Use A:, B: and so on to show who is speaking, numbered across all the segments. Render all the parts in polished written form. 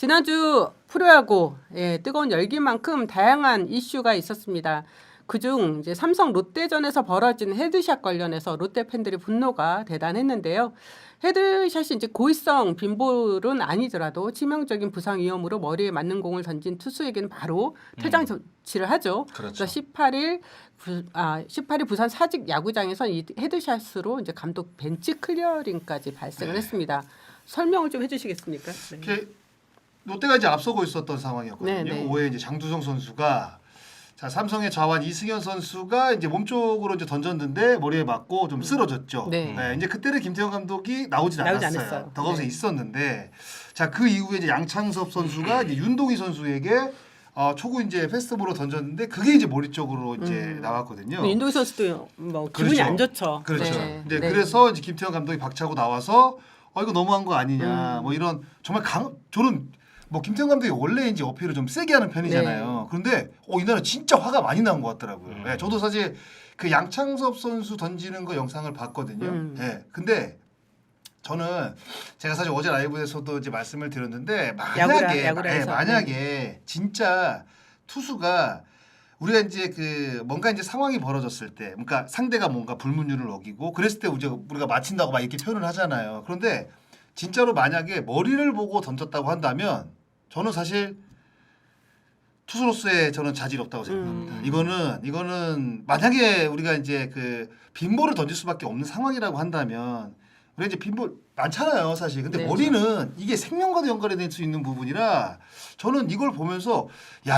A: 지난주 프로야구 뜨거운 열기만큼 다양한 이슈가 있었습니다. 그중 이제 삼성 롯데전에서 벌어진 헤드샷 관련해서 롯데 팬들의 분노가 대단했는데요. 헤드샷이 이제 고의성 빈볼은 아니더라도 치명적인 부상 위험으로 머리에 맞는 공을 던진 투수에게는 바로 퇴장 조치를 하죠.
B: 그렇죠.
A: 18일 부산 사직 야구장에서 이 헤드샷으로 이제 감독 벤치 클리어링까지 발생을 했습니다. 설명을 좀 해주시겠습니까? 네.
C: 이렇게 롯데가 이제 앞서고 있었던 상황이었거든요.
A: 네.
C: 5회 이제 장두성 선수가 자 삼성의 좌완 이승현 선수가 이제 몸쪽으로 이제 던졌는데 머리에 맞고 좀 쓰러졌죠.
A: 네.
C: 이제 그때는 김태형 감독이 나오지
A: 나오지
C: 않았어요.
A: 않았어요.
C: 더가웃에
A: 네.
C: 있었는데 자 그 이후에 이제 양창섭 선수가 이제 윤동희 선수에게 초구 이제 패스트볼로 던졌는데 그게 이제 머리 쪽으로 이제 나왔거든요.
A: 윤동희 선수도 뭐 기분이
C: 그렇죠.
A: 안 좋죠.
C: 그렇죠.
A: 네.
C: 이제
A: 네.
C: 그래서 이제 김태형 감독이 박차고 나와서 이거 너무한 거 아니냐 뭐 이런 정말 저는 뭐 김태형 감독이 원래 이제 어필을 좀 세게 하는 편이잖아요. 그런데 이날은 진짜 화가 많이 난 것 같더라고요. 네, 저도 사실 그 양창섭 선수 던지는 거 영상을 봤거든요. 네, 근데 저는 제가 사실 어제 라이브에서도 이제 말씀을 드렸는데 만약에 진짜 투수가 우리가 이제 뭔가 이제 상황이 벌어졌을 때, 그러니까 상대가 뭔가 불문율을 어기고 그랬을 때 우리가 맞힌다고 막 이렇게 표현을 하잖아요. 그런데 진짜로 만약에 머리를 보고 던졌다고 한다면 저는 사실 투수로서의 저는 자질이 없다고 생각합니다. 이거는 만약에 우리가 이제 빈볼을 던질 수밖에 없는 상황이라고 한다면 우리가 이제 빈볼 많잖아요, 사실. 근데
A: 네.
C: 머리는 이게 생명과도 연관이 될 수 있는 부분이라 저는 이걸 보면서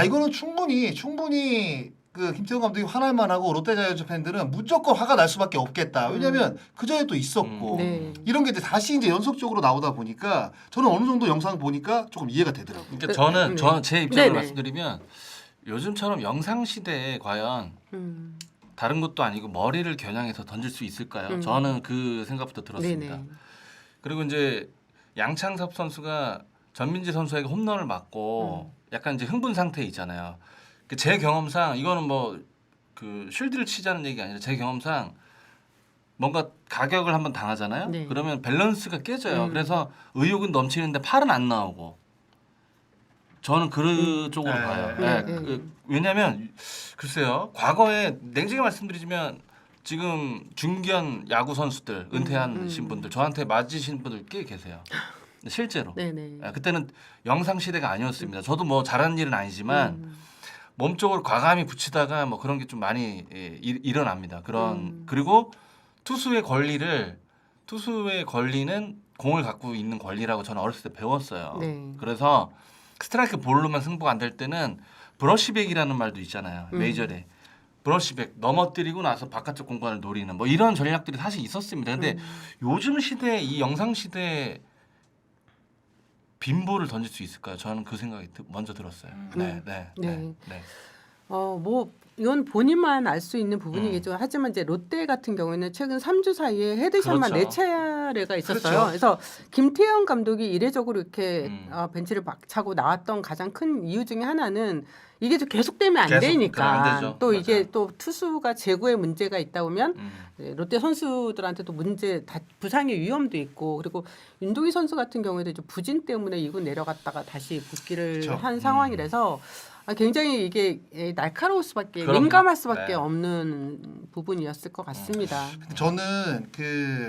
C: 이거는 충분히 김태형 감독이 화날 만하고 롯데자이언츠 팬들은 무조건 화가 날 수밖에 없겠다. 왜냐하면 그 전에 또 있었고
A: 네.
C: 이런 게 다시 이제 연속적으로 나오다 보니까 저는 어느 정도 영상 보니까 조금 이해가 되더라고요.
B: 그러니까 저는 제 입장을
A: 네네.
B: 말씀드리면 요즘처럼 영상 시대에 과연 다른 것도 아니고 머리를 겨냥해서 던질 수 있을까요? 저는 그 생각부터 들었습니다.
A: 네네.
B: 그리고 이제 양창섭 선수가 전민지 선수에게 홈런을 맞고 약간 이제 흥분 상태에 있잖아요. 제 경험상 이거는 뭐 쉴드를 치자는 얘기가 아니라 제 경험상 뭔가 가격을 한번 당하잖아요.
A: 네.
B: 그러면 밸런스가 깨져요. 그래서 의욕은 넘치는데 팔은 안 나오고 저는 그 쪽으로 봐요. 왜냐하면 글쎄요. 과거에 냉정히 말씀드리자면 지금 중견 야구 선수들 은퇴하신 분들 저한테 맞으신 분들 꽤 계세요. 실제로.
A: 네네.
B: 그때는 영상 시대가 아니었습니다. 저도 뭐 잘하는 일은 아니지만 몸쪽으로 과감히 붙이다가 뭐 그런 게 좀 많이 일어납니다. 그리고 투수의 권리는 공을 갖고 있는 권리라고 저는 어렸을 때 배웠어요.
A: 네.
B: 그래서 스트라이크 볼로만 승부가 안 될 때는 브러시백이라는 말도 있잖아요. 메이저에 브러시백 넘어뜨리고 나서 바깥쪽 공간을 노리는 뭐 이런 전략들이 사실 있었습니다. 근데 요즘 시대 이 영상 시대에 빈볼을 던질 수 있을까요? 저는 그 생각이 먼저 들었어요. 네.
A: 뭐 이건 본인만 알 수 있는 부분이겠죠. 하지만 이제 롯데 같은 경우에는 최근 3주 사이에 헤드샷만
B: 그렇죠.
A: 4차례가 있었어요.
C: 그렇죠.
A: 그래서 김태형 감독이 이례적으로 이렇게 벤치를 박차고 나왔던 가장 큰 이유 중에 하나는 이게 좀 계속되면 안
B: 계속,
A: 되니까
B: 안 되죠.
A: 또 이게
B: 맞아요.
A: 또 투수가 제구에 문제가 있다 보면 롯데 선수들한테도 부상의 위험도 있고 그리고 윤동희 선수 같은 경우에도 이제 부진 때문에 2군 내려갔다가 다시 복귀를
C: 그렇죠.
A: 한 상황이라서 굉장히 이게 날카로울 수밖에
B: 그럼요.
A: 민감할 수밖에
B: 네.
A: 없는 부분이었을 것 같습니다.
C: 저는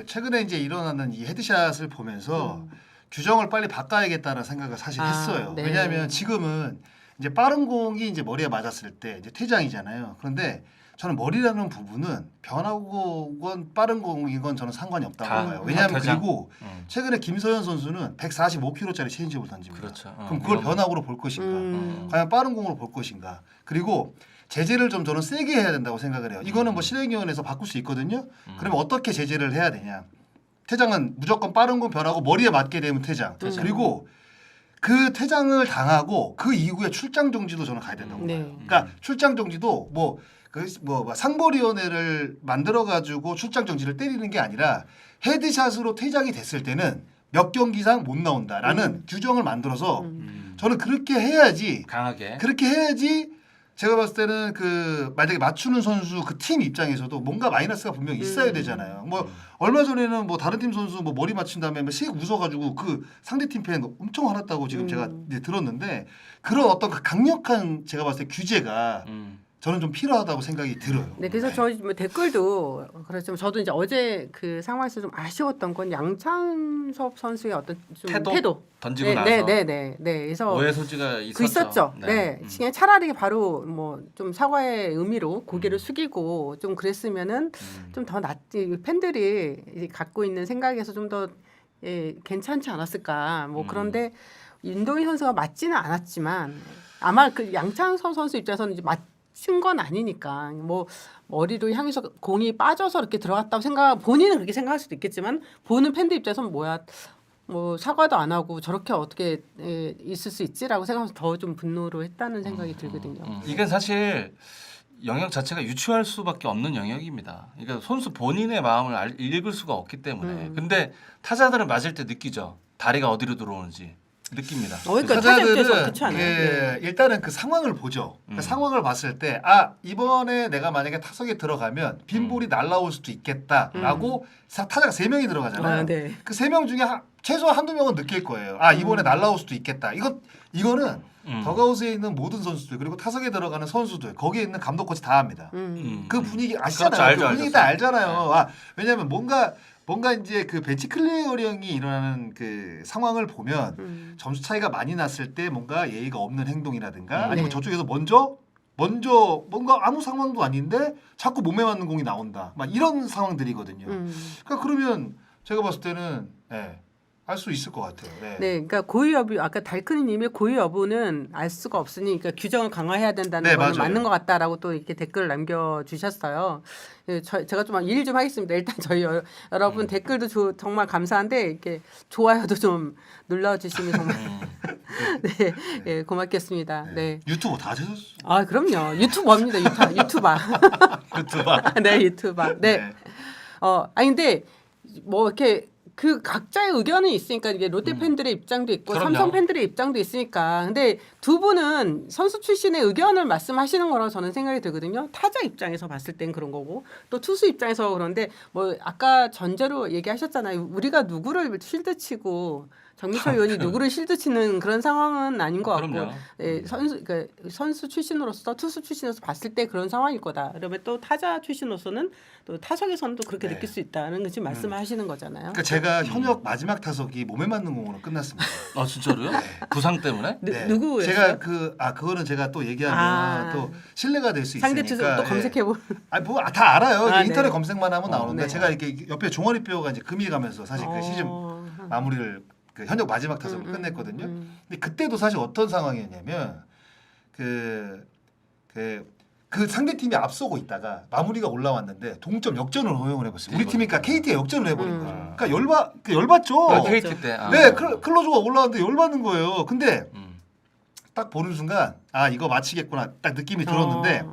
C: 최근에 이제 일어나는 이 헤드샷을 보면서 규정을 빨리 바꿔야겠다는 생각을 사실 했어요.
A: 네.
C: 왜냐하면 지금은 이제 빠른 공이 이제 머리에 맞았을 때 이제 퇴장이잖아요. 그런데 저는 머리라는 부분은 변화구건 빠른 공이건 저는 상관이 없다고
B: 다
C: 봐요. 왜냐하면
B: 퇴장.
C: 그리고 최근에 김서현 선수는 145km짜리 체인지업을 던집니다.
B: 그렇죠.
C: 그럼 그걸 변화구로 볼 것인가? 과연 빠른 공으로 볼 것인가? 그리고 제재를 좀 저는 세게 해야 된다고 생각을 해요. 이거는 뭐 실행위원회에서 바꿀 수 있거든요. 그러면 어떻게 제재를 해야 되냐? 퇴장은 무조건 빠른 공 변하고 머리에 맞게 되면 퇴장. 그리고 그 퇴장을 당하고 그 이후에 출장 정지도 저는 가야 된다고
A: 네.
C: 봐요. 그러니까 출장 정지도 상벌위원회를 만들어 가지고 출장 정지를 때리는 게 아니라 헤드샷으로 퇴장이 됐을 때는 몇 경기 이상 못 나온다라는 규정을 만들어서 저는 그렇게 해야지
B: 강하게.
C: 그렇게 해야지 제가 봤을 때는 그 만약에 맞추는 선수 그 팀 입장에서도 뭔가 마이너스가 분명히 있어야 되잖아요. 뭐 얼마 전에는 뭐 다른 팀 선수 뭐 머리 맞춘 다음에 씩 웃어가지고 그 상대 팀 팬 엄청 화났다고 지금 제가 이제 들었는데 그런 어떤 그 강력한 제가 봤을 때 규제가 저는 좀 필요하다고 생각이 들어요.
A: 네, 그래서 저희 뭐 댓글도 그렇지만 저도 이제 어제 그 상황에서 좀 아쉬웠던 건 양창섭 선수의 어떤 좀 태도.
B: 던지고
A: 네,
B: 나서
A: 네. 그래서
B: 오해 소지가 있었죠.
A: 그 있었죠. 네, 그냥 차라리 바로 뭐 좀 사과의 의미로 고개를 숙이고 좀 그랬으면은 좀 더 낫지. 팬들이 이제 갖고 있는 생각에서 좀 더 괜찮지 않았을까. 뭐 그런데 윤동희 선수가 맞지는 않았지만 아마 그 양창섭 선수 입장에서는 이제 맞춘 건 아니니까 뭐 머리로 향해서 공이 빠져서 이렇게 들어갔다고 본인은 그렇게 생각할 수도 있겠지만 보는 팬들 입장에서는 뭐야. 뭐 사과도 안 하고 저렇게 어떻게 있을 수 있지라고 생각해서 더 좀 분노를 했다는 생각이 들거든요.
B: 이게 사실 영역 자체가 유추할 수밖에 없는 영역입니다. 그러니까 선수 본인의 마음을 읽을 수가 없기 때문에. 근데 타자들을 맞을 때 느끼죠. 다리가 어디로 들어오는지 느낍니다.
A: 그러니까 타자들은 그렇지 않아요.
C: 예, 일단은 그 상황을 보죠. 그 상황을 봤을 때 이번에 내가 만약에 타석에 들어가면 빈볼이 날라올 수도 있겠다라고 타자가 3명이 들어가잖아요.
A: 네.
C: 그 3명 중에 최소한 한두 명은 느낄 거예요. 이번에 날라올 수도 있겠다. 이거는 더가웃에 있는 모든 선수들 그리고 타석에 들어가는 선수들 거기에 있는 감독 코치 다 합니다. 그 분위기 아시잖아요.
B: 그렇죠,
C: 그 분위기 다 알잖아요. 왜냐하면 뭔가 이제 그 벤치 클리어링이 일어나는 그 상황을 보면 점수 차이가 많이 났을 때 뭔가 예의가 없는 행동이라든가 아니면
A: 네.
C: 저쪽에서 먼저 뭔가 아무 상황도 아닌데 자꾸 몸에 맞는 공이 나온다. 막 이런 상황들이거든요. 그러니까 그러면 제가 봤을 때는 알 수 있을 것 같아요. 네.
A: 네, 그러니까 고의 여부 아까 달크니님의 고의 여부는 알 수가 없으니 그러니까 규정을 강화해야 된다는
C: 네,
A: 거는
C: 맞아요.
A: 맞는 것 같다라고 또 이렇게 댓글 남겨주셨어요. 제가 좀 일 좀 하겠습니다. 일단 저희 여러분 댓글도 정말 감사한데 이렇게 좋아요도 좀 눌러주시면 정말 네, 고맙겠습니다. 네.
C: 유튜브 다 되셨어요.
A: 그럼요. 유튜버입니다. 유튜버. 네, 유튜버. 네. 아니 근데 뭐 이렇게 그 각자의 의견이 있으니까 이게 롯데 팬들의 입장도 있고
B: 그럼요.
A: 삼성 팬들의 입장도 있으니까 근데 두 분은 선수 출신의 의견을 말씀하시는 거라고 저는 생각이 들거든요. 타자 입장에서 봤을 땐 그런 거고 또 투수 입장에서 그런데 뭐 아까 전제로 얘기하셨잖아요. 우리가 누구를 실드 치고 정미철 의원이 누구를 실드 치는 그런 상황은 아닌 것 같고
B: 그럼요.
A: 선수 출신으로서 투수 출신으로서 봤을 때 그런 상황일 거다. 그러면 또 타자 출신으로서는 또 타석에서는 또 그렇게 느낄 수 있다는 거 지금 말씀하시는 거잖아요.
C: 그러니까 제가 현역 마지막 타석이 몸에 맞는 공으로 끝났습니다.
B: 진짜로요? 부상 때문에?
A: 누구였어요?
C: 제가 그거는 제가 또 얘기하면 또 신뢰가 될 수 있으니까.
A: 상대 투수 또 검색해 보.
C: 뭐 다 알아요. 인터넷
A: 네.
C: 검색만 하면 나오는데
A: 네.
C: 제가 이렇게 옆에 종아리 뼈가 이제 금이 가면서 사실 그 시즌 마무리를 그 현역 마지막 타석으로 끝냈거든요. 근데 그때도 사실 어떤 상황이었냐면 그 상대 팀이 앞서고 있다가 마무리가 올라왔는데 동점 역전을 허용을 해봤어요. 우리 팀이니까 KT가 역전을 해버린 거죠. 그러니까 열받죠.
B: KT 때.
C: 네, 클로저가 올라왔는데 열받는 거예요. 근데 딱 보는 순간 이거 마치겠구나 딱 느낌이 들었는데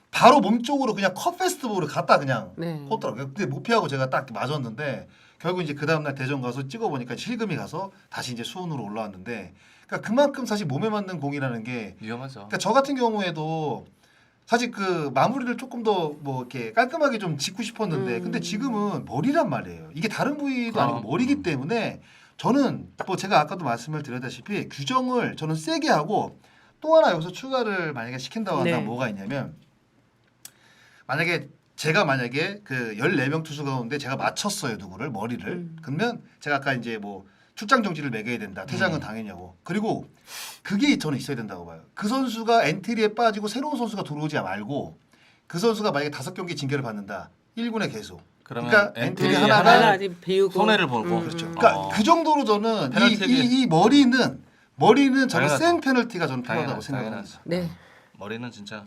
C: 바로 몸쪽으로 그냥 컷 페스티벌을 갖다 그냥 꽂더라고요. 근데 못 피하고 제가 딱 맞았는데 결국 이제 그 다음날 대전 가서 찍어보니까 실금이 가서 다시 이제 수원으로 올라왔는데 그러니까 그만큼 사실 몸에 맞는 공이라는 게
B: 위험하죠.
C: 그러니까 저 같은 경우에도 사실 그 마무리를 조금 더 뭐 이렇게 깔끔하게 좀 짓고 싶었는데 근데 지금은 머리란 말이에요. 이게 다른 부위도 아니고 머리기 때문에 저는 뭐 제가 아까도 말씀을 드렸다시피 규정을 저는 세게 하고 또 하나 여기서 추가를 만약에 시킨다고 한다면 뭐가 있냐면 제가 만약에 그 14명 투수 가운데 제가 맞췄어요 누구를 머리를 그러면 제가 아까 이제 뭐 출장 정지를 매겨야 된다 퇴장은 당연히 하고 그리고 그게 저는 있어야 된다고 봐요. 그 선수가 엔트리에 빠지고 새로운 선수가 들어오지 말고 그 선수가 만약에 5경기 징계를 받는다 1군에 계속 그러니까 엔트리 하나가
A: 비우고
B: 손해를 보고
C: 그렇죠. 그러니까 그 정도로 저는
B: 페널티
C: 이 머리는 저는
B: 당연하죠.
C: 센 페널티가 저는 필요하다고 생각합니다.
B: 당연하죠. 머리는 진짜.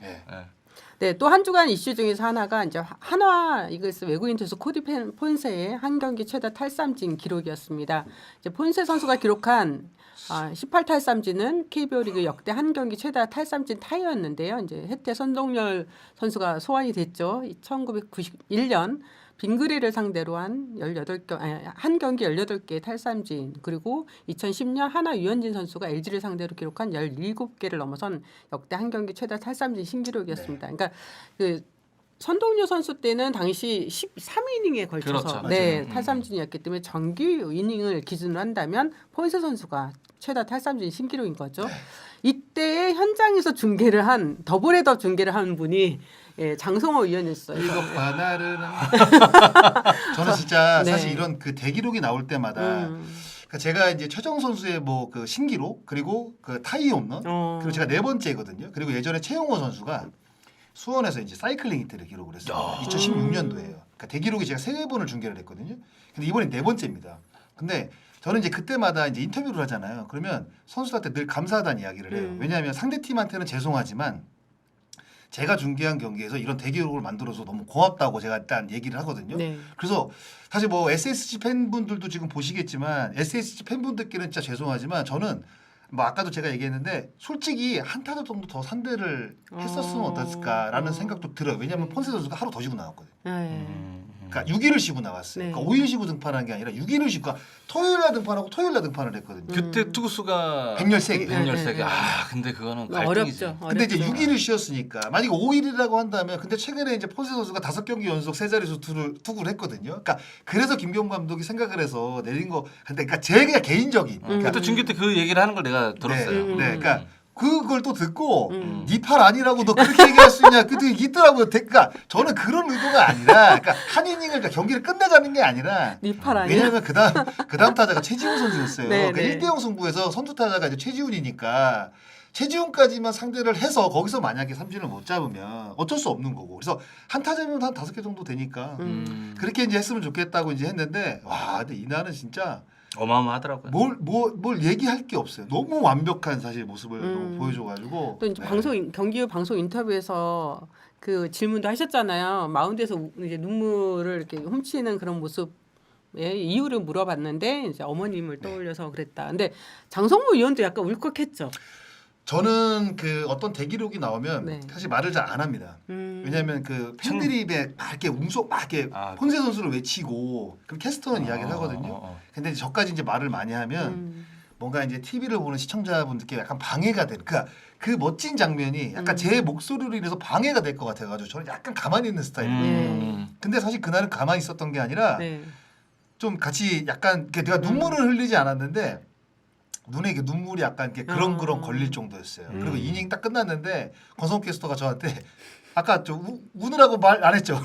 A: 네, 또 한 주간 이슈 중에서 하나가 이제 한화 이글스 외국인 투수 코디 폰세의 한 경기 최다 탈삼진 기록이었습니다. 이제 폰세 선수가 기록한 18탈삼진은 KBO 리그 역대 한 경기 최다 탈삼진 타이였는데요. 이제 혜태 선동열 선수가 소환이 됐죠. 1991년 빙그레를 상대로 한 18경 한 경기 18개 탈삼진 그리고 2010년 하나 유현진 선수가 LG를 상대로 기록한 17개를 넘어선 역대 한 경기 최다 탈삼진 신기록이었습니다. 그러니까 그 선동열 선수 때는 당시 13이닝에 걸쳐서
B: 그렇죠.
A: 네,
B: 맞아요.
A: 탈삼진이었기 때문에 정규 이닝을 기준으로 한다면 폰세 선수가 최다 탈삼진 신기록인 거죠. 이때 현장에서 중계를 한 더블헤더 중계를 한 분이 장성호 위원이었어요.
C: 일곱 바나르는 저는 진짜
A: 네.
C: 사실 이런 그 대기록이 나올 때마다 그러니까 제가 이제 최정 선수의 뭐 그 신기록 그리고 그 타이 홈런 그리고 제가 4번째거든요. 그리고 예전에 최용호 선수가 수원에서 이제 사이클링 히트를 기록을 했어요. 2016년도에요. 그러니까 대기록이 제가 3번을 중계를 했거든요. 근데 이번엔 4번째입니다. 근데 저는 이제 그때마다 이제 인터뷰를 하잖아요. 그러면 선수들한테 늘 감사하다는 이야기를 해요. 왜냐하면 상대 팀한테는 죄송하지만 제가 중계한 경기에서 이런 대기록을 만들어서 너무 고맙다고 제가 일단 얘기를 하거든요.
A: 네.
C: 그래서 사실 뭐 SSG 팬분들도 지금 보시겠지만 SSG 팬분들께는 진짜 죄송하지만 저는 뭐 아까도 제가 얘기했는데 솔직히 한 타자 정도 더 상대를 했었으면 어땠을까라는 생각도 들어요. 왜냐하면 폰세 선수가 하루 더 쉬고 나왔거든요.
A: 네.
C: 그러니까 6일을 쉬고 나왔어요.
A: 네.
C: 그러니까 5일 쉬고 등판한 게 아니라 6일을 쉬고 그러니까 토요일날 등판하고 토요일날 등판을 했거든요.
B: 그때 투구수가
C: 113개.
B: 113개.
A: 네.
B: 아 근데 그거는 갈등이지.
A: 어렵죠.
C: 근데 이제
A: 어렵죠.
C: 6일을 쉬었으니까 만약에 5일이라고 한다면 근데 최근에 이제 폰세 선수가 5경기 연속 세 자릿수 투구를 했거든요. 그러니까 그래서 김병 감독이 생각을 해서 내린 거. 근데 그러니까 제 그냥 개인적인. 그러니까
B: 그때 중계 때 그 얘기를 하는 걸 내가 들었어요.
C: 네, 그러니까 그걸 또 듣고
A: 음.
C: 니 팔 아니라고 너 그렇게 얘기할 수 있냐? 그때 있더라고요. 그러니까 저는 그런 의도가 아니라, 그러니까 한 이닝을 그러니까 경기를 끝내자는 게 아니라.
A: 니팔 아니야?
C: 왜냐하면 그다음 타자가 최지훈 선수였어요.
A: 네,
C: 그러니까
A: 네.
C: 1대0 승부에서 선두 타자가 이제 최지훈이니까 최지훈까지만 상대를 해서 거기서 만약에 삼진을 못 잡으면 어쩔 수 없는 거고. 그래서 한 타자면 한 5개 정도 되니까 그렇게 이제 했으면 좋겠다고 이제 했는데 와, 근데 이날은 진짜.
B: 어마어마하더라고요.
C: 뭘 얘기할 게 없어요. 너무 완벽한 사실 모습을 너무 보여줘가지고.
A: 또 이제
C: 네.
A: 경기 후 방송 인터뷰에서 그 질문도 하셨잖아요. 마운드에서 이제 눈물을 이렇게 훔치는 그런 모습. 이유를 물어봤는데 이제 어머님을 떠올려서 그랬다. 근데 장성모 의원도 약간 울컥했죠.
C: 저는 그 어떤 대기록이 나오면
A: 네.
C: 사실 말을 잘 안 합니다. 왜냐하면 그 팬들이 막 이렇게 막 이렇게 폰세 선수를 외치고 그럼 캐스터는 이야기를 하거든요. 근데 이제 저까지 이제 말을 많이 하면 뭔가 이제 TV를 보는 시청자분들께 약간 방해가 될. 그러니까 그 멋진 장면이 약간 제 목소리로 인해서 방해가 될 것 같아가지고 저는 약간 가만히 있는 스타일이에요. 근데 사실 그날은 가만히 있었던 게 아니라
A: 네.
C: 좀 같이 약간 내가 눈물을 흘리지 않았는데 눈에 이게 눈물이 약간 이렇게 그렁그렁 걸릴 정도였어요. 그리고 이닝 딱 끝났는데 권성 캐스터가 저한테 아까 저 우느라고 말 안 했죠.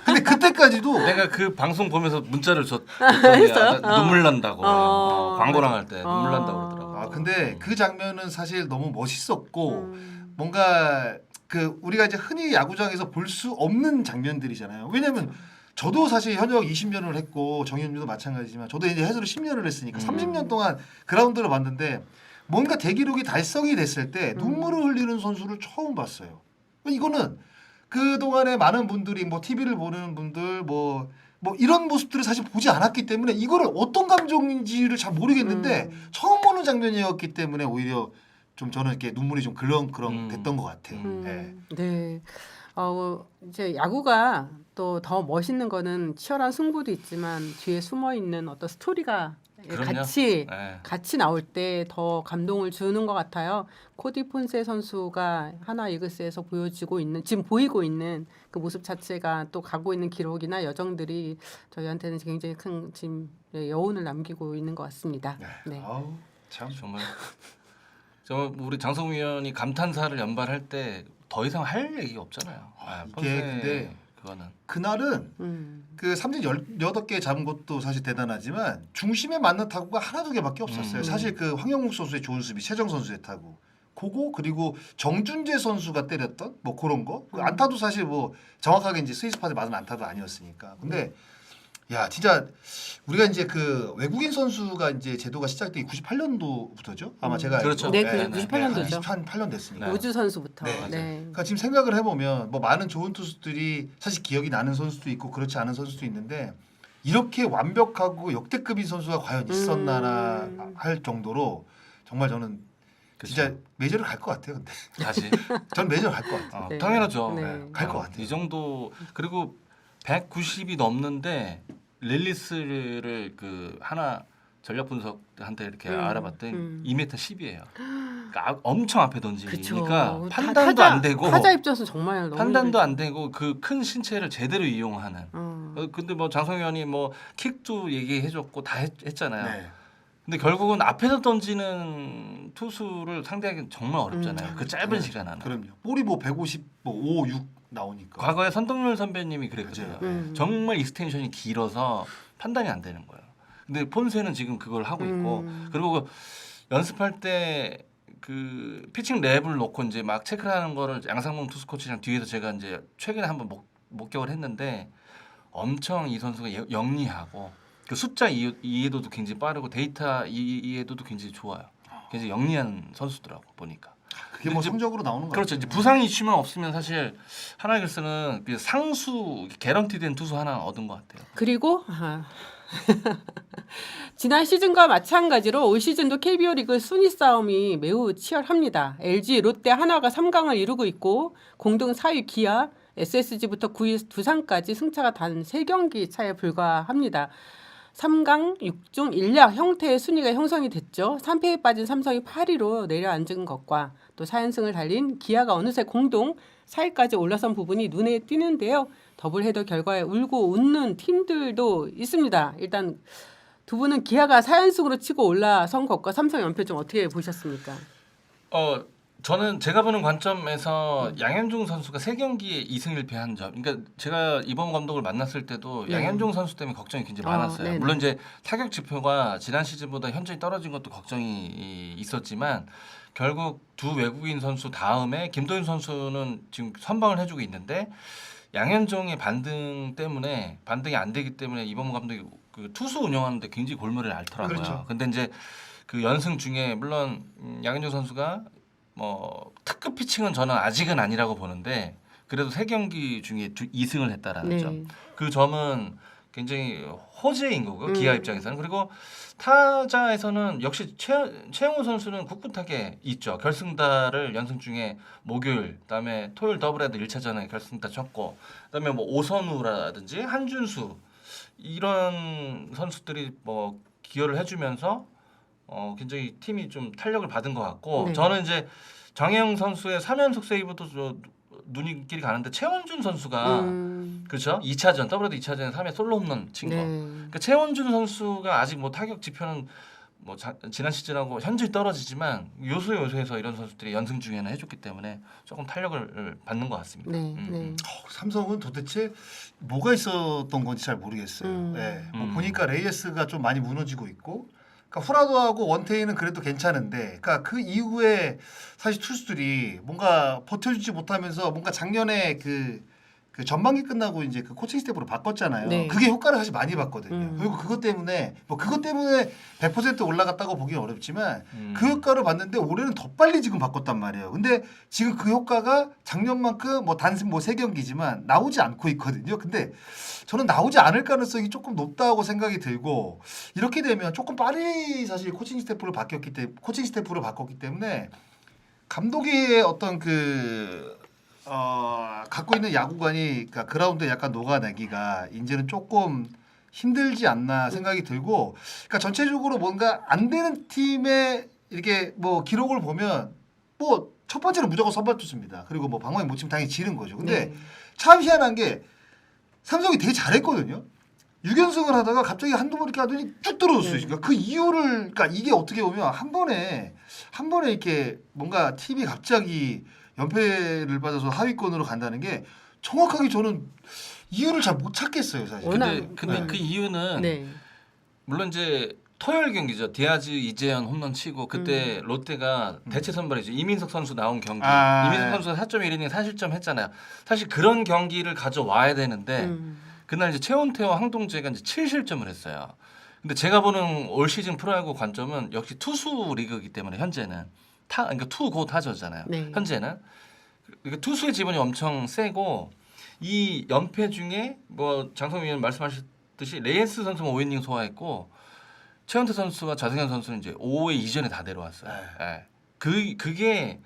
C: 근데 그때까지도
B: 내가 그 방송 보면서 문자를 줬더니 눈물 난다고 광고랑 할 때 눈물 난다고 그러더라고.
C: 근데 그 장면은 사실 너무 멋있었고 뭔가 그 우리가 이제 흔히 야구장에서 볼 수 없는 장면들이잖아요. 왜냐면 저도 사실 현역 20년을 했고 정현주도 마찬가지지만 저도 이제 해설을 10년을 했으니까 30년 동안 그라운드를 봤는데 뭔가 대기록이 달성이 됐을 때 눈물을 흘리는 선수를 처음 봤어요. 이거는 그 동안에 많은 분들이 뭐 TV를 보는 분들 뭐 이런 모습들을 사실 보지 않았기 때문에 이거를 어떤 감정인지를 잘 모르겠는데 처음 보는 장면이었기 때문에 오히려 좀 저는 이렇게 눈물이 좀 그렁그렁 됐던 것 같아요. 네.
A: 네. 이제 야구가 또 더 멋있는 거는 치열한 승부도 있지만 뒤에 숨어 있는 어떤 스토리가
B: 그럼요.
A: 같이 나올 때 더 감동을 주는 것 같아요. 코디 폰세 선수가 하나 이글스에서 지금 보이고 있는 그 모습 자체가 또 가고 있는 기록이나 여정들이 저희한테는 굉장히 큰 지금 여운을 남기고 있는 것 같습니다. 네.
C: 아우, 참.
B: 정말 우리 장성우 위원이 감탄사를 연발할 때 더 이상 할 얘기가 없잖아요.
C: 이게 근데
B: 그거는
C: 그날은 그 삼진 18개 잡은 것도 사실 대단하지만 중심에 맞는 타구가 하나 두 개밖에 없었어요. 사실 그 황영욱 선수의 좋은 수비, 최정 선수의 타구, 그거 그리고 정준재 선수가 때렸던 뭐 그런 거, 그 안타도 사실 뭐 정확하게 이제 스위스팟에 맞은 안타도 아니었으니까. 근데 야 진짜 우리가 이제 그 외국인 선수가 이제 제도가 시작된 98년도부터죠. 아마 제가
B: 그렇죠.
A: 네, 98년도죠.
C: 28년 됐으니까.
A: 우주 선수부터.
C: 네,
A: 네.
C: 그러니까 지금 생각을 해보면 뭐 많은 좋은 투수들이 사실 기억이 나는 선수도 있고 그렇지 않은 선수도 있는데 이렇게 완벽하고 역대급인 선수가 과연 있었나 할 정도로 정말 저는 진짜 메이저를 갈 것 같아요. 근데
B: 다시
C: 전 메이저 갈 것 같아요.
A: 네.
B: 당연하죠.
A: 네.
C: 갈 것 같아요.
B: 이 정도 그리고 190이 넘는데 릴리스를 그 하나 전력 분석한테 이렇게 알아봤더니 2m 10이에요. 그러니까 엄청 앞에 던지니까
A: 그쵸.
B: 판단도 안 되고
A: 타자 입장에서 정말 너무
B: 판단도
A: 힘들죠.
B: 안 되고 그 큰 신체를 제대로 이용하는. 근데 뭐 장성현이 뭐 킥도 얘기해줬고 다 했잖아요.
C: 네.
B: 근데 결국은 앞에서 던지는 투수를 상대하기 정말 어렵잖아요. 그 짧은
C: 네.
B: 시간 안에.
C: 그럼요. 볼이 뭐 150, 뭐 5, 6 나오니까.
B: 과거에 선동열 선배님이 그랬거든요.
C: 맞아요.
B: 정말 익스텐션이 길어서 판단이 안 되는 거예요. 근데 폰세는 지금 그걸 하고 있고 그리고 그 연습할 때 그 피칭 랩을 놓고 이제 막 체크를 하는 거를 양상봉 투수 코치랑 뒤에서 제가 이제 최근에 한번 목격을 했는데 엄청 이 선수가 영리하고 그 숫자 이해도도 굉장히 빠르고 데이터 이해도도 굉장히 좋아요. 굉장히 영리한 선수더라고 보니까.
C: 그게 뭐 성적으로 나오는 거죠.
B: 그렇죠. 이제 부상 이슈만 없으면 사실 하나이글스는 그 상수 개런티된 투수 하나 얻은 것 같아요.
A: 그리고 지난 시즌과 마찬가지로 올 시즌도 KBO 리그 순위 싸움이 매우 치열합니다. LG, 롯데, 하나가 3강을 이루고 있고 공동 4위 기아, SSG부터 9위 두산까지 승차가 단 3경기 차에 불과합니다. 3강 6중 1약 형태의 순위가 형성이 됐죠. 3패에 빠진 삼성이 8위로 내려앉은 것과 또 4연승을 달린 기아가 어느새 공동 4위까지 올라선 부분이 눈에 띄는데요. 더블헤더 결과에 울고 웃는 팀들도 있습니다. 일단 두 분은 기아가 4연승으로 치고 올라선 것과 삼성 연패 좀 어떻게 보셨습니까?
B: 저는 제가 보는 관점에서 양현종 선수가 3경기에 2승 1패 한 점. 그러니까 제가 이범 감독을 만났을 때도
A: 네.
B: 양현종 선수 때문에 걱정이 굉장히 많았어요.
A: 네네.
B: 물론 이제 타격 지표가 지난 시즌보다 현저히 떨어진 것도 걱정이 있었지만 결국 두 외국인 선수 다음에 김도윤 선수는 지금 선방을 해주고 있는데 양현종의 반등이 안 되기 때문에 이범 감독이 그 투수 운영하는데 굉장히 골머리를 앓더라고요.
C: 그렇죠.
B: 근데 이제 그 연승 중에 물론 양현종 선수가 뭐 특급 피칭은 저는 아직은 아니라고 보는데 그래도 3경기 중에 2승을 했다라는
A: 네.
B: 점. 그 점은 굉장히 호재인 거고요. 기아 입장에서는. 그리고 타자에서는 역시 최영우 선수는 굳굳하게 있죠. 결승타를 연승 중에 목요일, 그다음에 토요일 더블헤더 1차전에 결승타 쳤고 그다음에 뭐 오선우라든지 한준수 이런 선수들이 뭐 기여를 해주면서 굉장히 팀이 좀 탄력을 받은 것 같고
A: 네.
B: 저는 이제 정혜영 선수의 3연속 세이브도 눈길이 가는데 최원준 선수가 그렇죠 2차전 더블헤더 2차전에 3회 솔로 홈런 친 거.
A: 네.
B: 그러니까 최원준 선수가 아직 뭐 타격 지표는 뭐 지난 시즌하고 현저히 떨어지지만 요소에서 이런 선수들이 연승 중에는 해줬기 때문에 조금 탄력을 받는 것 같습니다.
A: 네. 네.
C: 삼성은 도대체 뭐가 있었던 건지 잘 모르겠어요. 네. 뭐 보니까 레이에스가 좀 많이 무너지고 있고 그러니까 후라도하고 원태인은 그래도 괜찮은데, 그러니까 그 이후에 사실 투수들이 뭔가 버텨주지 못하면서 뭔가 작년에 그 전반기 끝나고 이제 그 코칭 스텝으로 바꿨잖아요.
A: 네.
C: 그게 효과를 사실 많이 봤거든요. 그리고 그것 때문에 100% 올라갔다고 보기는 어렵지만 그 효과를 봤는데 올해는 더 빨리 지금 바꿨단 말이에요. 근데 지금 그 효과가 작년만큼 뭐 단순 뭐 3경기지만 나오지 않고 있거든요. 근데 저는 나오지 않을 가능성이 조금 높다고 생각이 들고 이렇게 되면 조금 빨리 사실 코칭 스태프로 바꿨기 때문에 감독의 어떤 갖고 있는 야구관이 그러니까 그라운드에 약간 녹아내기가 이제는 조금 힘들지 않나 생각이 들고, 그러니까 전체적으로 뭔가 안 되는 팀의 이렇게 뭐 기록을 보면 뭐 첫 번째는 무조건 선발 투수입니다. 그리고 뭐 방망이 못 치면 당연히 지는 거죠. 근데
A: 네.
C: 참 희한한 게 삼성이 되게 잘했거든요. 6연승을 하다가 갑자기 한두 번 이렇게 하더니 쭉 떨어졌어요.
A: 네.
C: 그러니까 그 이유를, 그러니까 이게 어떻게 보면 한 번에 이렇게 뭔가 팀이 갑자기 연패를 받아서 하위권으로 간다는 게 정확하게 저는 이유를 잘 못 찾겠어요, 사실.
A: 워낙-
B: 근데
C: 네.
B: 그 이유는
A: 네.
B: 물론 이제 토요일 경기죠. 디아즈 이재현 홈런 치고 그때 롯데가 대체 선발이죠. 이민석 선수 나온 경기. 이민석 선수가 4.1이닝 4실점 했잖아요. 사실 그런 경기를 가져와야 되는데 그날 이제 최원태와 황동재가 이제 7실점을 했어요. 근데 제가 보는 올 시즌 프로야구 관점은 역시 투수 리그이기 때문에 현재는 그러니까 투고 타저잖아요.
A: 네.
B: 현재는 그러니까 투수의 지분이 엄청 세고 이 연패 중에 뭐 장성민 의원 말씀하셨듯이 레이스 선수가 5이닝 소화했고 최원태 선수와 자승현 선수는 이제 5회 이전에 다 내려왔어요. 예. 그게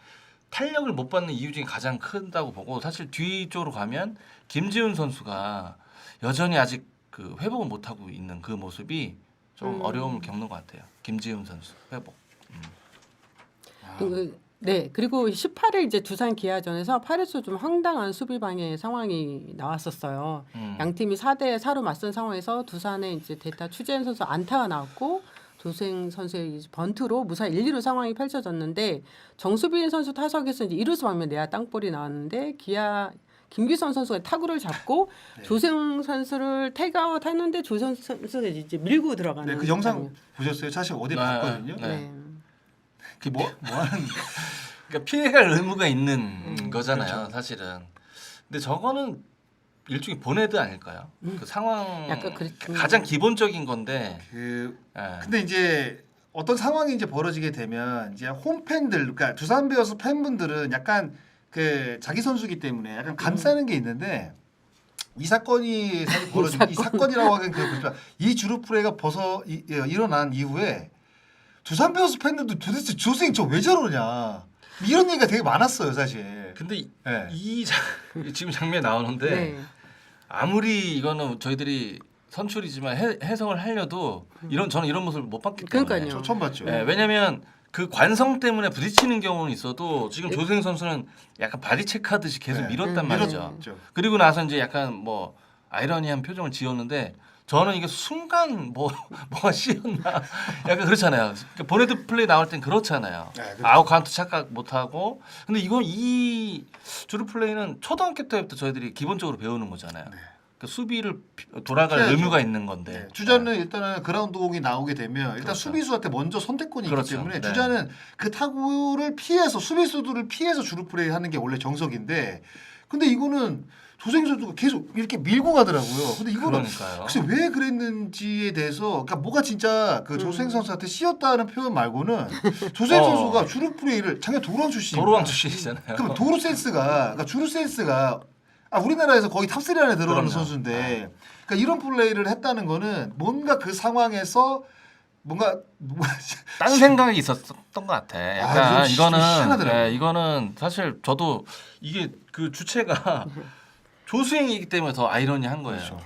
B: 탄력을 못 받는 이유 중에 가장 크다고 보고 사실 뒤쪽으로 가면 김지훈 선수가 여전히 아직 그 회복을 못 하고 있는 그 모습이 좀 어려움을 겪는 것 같아요. 김지훈 선수 회복.
A: 네, 그리고 18일 이제 두산 기아전에서 8회초 좀 황당한 수비 방해 상황이 나왔었어요. 양 팀이 4대 4로 맞선 상황에서 두산의 이제 대타 추재현 선수 안타가 나왔고 조생 선수의 이제 번트로 무사 1-2루 상황이 펼쳐졌는데 정수빈 선수 타석에서 이제 2루수 방면 내야 땅볼이 나왔는데 기아 김규선 선수가 타구를 잡고 조생 선수를 태그아웃 했는데 조생 선수가 이제 밀고 들어가는.
C: 네, 그 영상 보셨어요? 사실 어디 봤거든요.
A: 네.
B: 그
C: 뭐 하는
B: 그러니까 피해갈 의무가 있는 거잖아요,
C: 그렇죠.
B: 사실은. 근데 저거는 일종의 보내드 아닐까요? 그 상황
A: 약간
B: 가장 기본적인 건데.
C: 그
B: 예.
C: 근데 이제 어떤 상황이 이제 벌어지게 되면 이제 홈 팬들, 그러니까 두산 베어스 팬분들은 약간 그 자기 선수기 때문에 약간 감싸는 게 있는데 이 사건이 사실 벌어지고 이 사건이라고 하긴 그렇지만 이 주루 플레이가 일어난 이후에 두산 베어스 팬들도 도대체 조생 저 왜 저러냐 이런 얘기가 되게 많았어요, 사실.
B: 근데
C: 네.
B: 지금 장면이 나오는데
A: 네.
B: 아무리 이거는 저희들이 선출이지만 해석을 하려도 저는 이런 모습을 못 봤기 때문에.
A: 그러니까요.
C: 저 처음 봤죠.
B: 네, 왜냐면 그 관성 때문에 부딪히는 경우는 있어도 지금 조생 선수는 약간 바디 체크하듯이 계속
C: 네.
B: 밀었단 말이죠.
C: 밀었죠.
B: 그리고 나서 이제 약간 뭐 아이러니한 표정을 지었는데 저는 이게 순간 뭐가 씌었나 약간 그렇잖아요. 그러니까 보네드 플레이 나올 땐 그렇잖아요.
C: 네, 그렇죠.
B: 아웃 카운트 착각 못 하고. 근데 이 주루 플레이는 초등학교 때부터 저희들이 기본적으로 배우는 거잖아요.
C: 네.
B: 그 수비를 돌아갈
C: 해야죠.
B: 의무가 있는 건데.
C: 네. 주자는 일단은 그라운드 공이 나오게 되면 일단
B: 그렇죠.
C: 수비수한테 먼저 선택권이
B: 그렇죠.
C: 있기 때문에
B: 네.
C: 주자는 그 타구를 피해서 수비수들을 피해서 주루 플레이 하는 게 원래 정석인데 근데 이거는 조생 선수가 계속 이렇게 밀고 가더라고요. 근데 이거는
B: 그러니까요.
C: 글쎄 왜 그랬는지에 대해서 그러니까 뭐가 진짜 그 조생 선수한테 씌었다는 표현 말고는 조생 선수가 주루 플레이를 작년 도루왕 출신입니다.
B: 도로왕 출신이잖아요.
C: 그럼 도루 센스가 그러니까 주루 센스가 우리나라에서 거의 탑3 안에 들어가는
B: 그럼요.
C: 선수인데 그러니까 이런 플레이를 했다는 거는 뭔가 그 상황에서 뭔가
B: 딴 생각이 있었던 것 같아. 약간
C: 좀 희한하더라고요.
B: 이거는 사실 저도 이게 그 주체가 조수행이기 때문에 더 아이러니한 거예요.
C: 그렇죠.